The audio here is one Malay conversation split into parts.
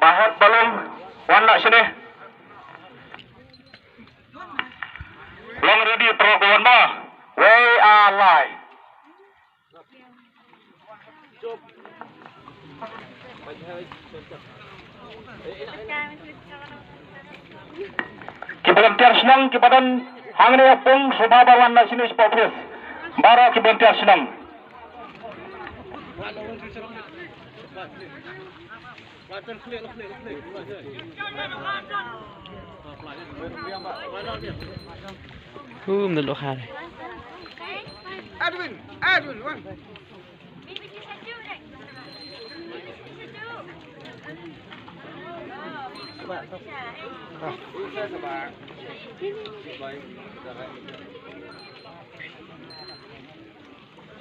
Bahat belum warna sini. Long ready program mah. We are live. Kibantiar senang kibadan hangni pung subaba warna sini sportis. Bara kibantiar senang. Menurut hari. Edwin, one.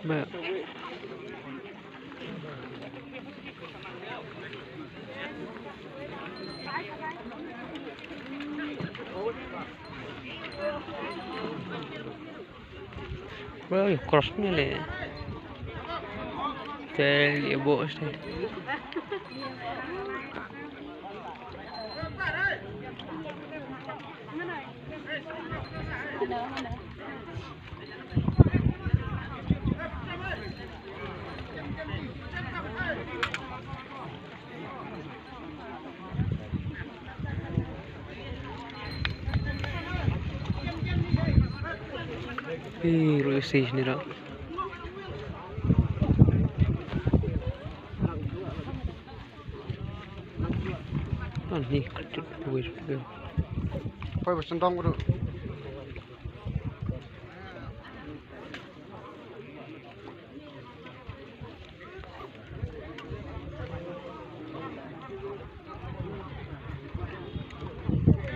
Baik. Well, cross ni le. Tell you about it. Stage ni dah. Ni ketut duit. Kau bersendang dulu.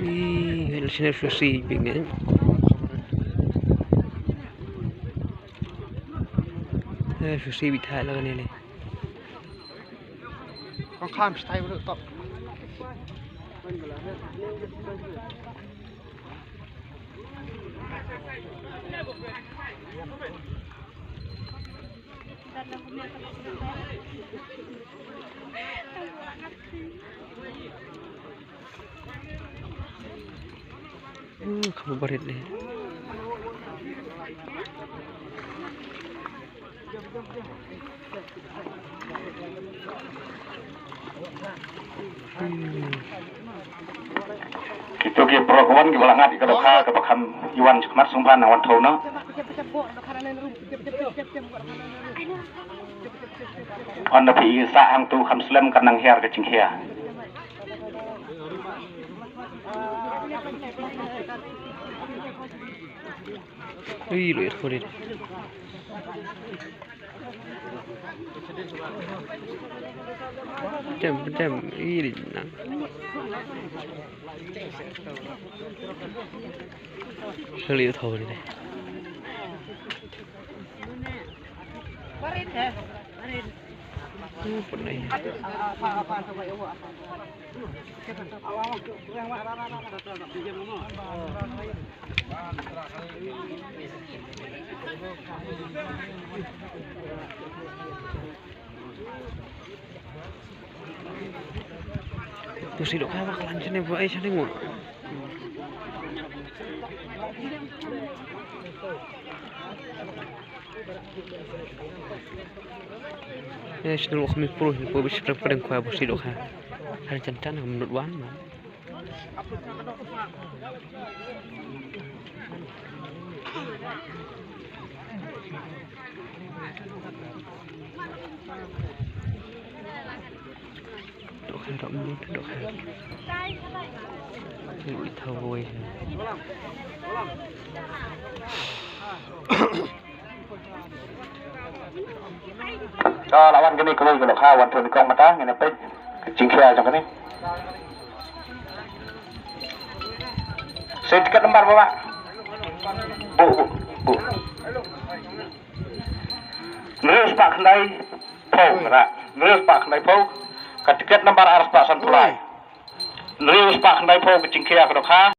Ini sini susi bingin. Susi bitai lah ni le. Kauข้ามสไตล์dulu top. Kamu berit ni. Kita pergi program kita langat di kedokha ke bakam Iwan Mat Sumpan awan thau no. Anda pergi sa hang tu kham slam kan nang her ke cingkhia. Luit kulit. Jam ini nang. Luit thau ni. Barit ya, barit. Pernah. Tu si dok kau bakalan sini buat air sini mu. Sini lu kami puluh ni, puluh besar pada kau abu si dok kau. Hari cantan menurut wan mah. Dok menurut dok kau. Luit thau boy. Lawan gini kalau kedokha wan thau ni kong mata ngene pe cingkhia macam ni. Saya tiket lembar bapak. Bu. Nurus Pak Kendai Pau, nak. Nurus Pak Kendai Pau. Tiket lembar aras Pak Sanpulai. Nurus Pak Kendai Pau ke cingkhia kedokha.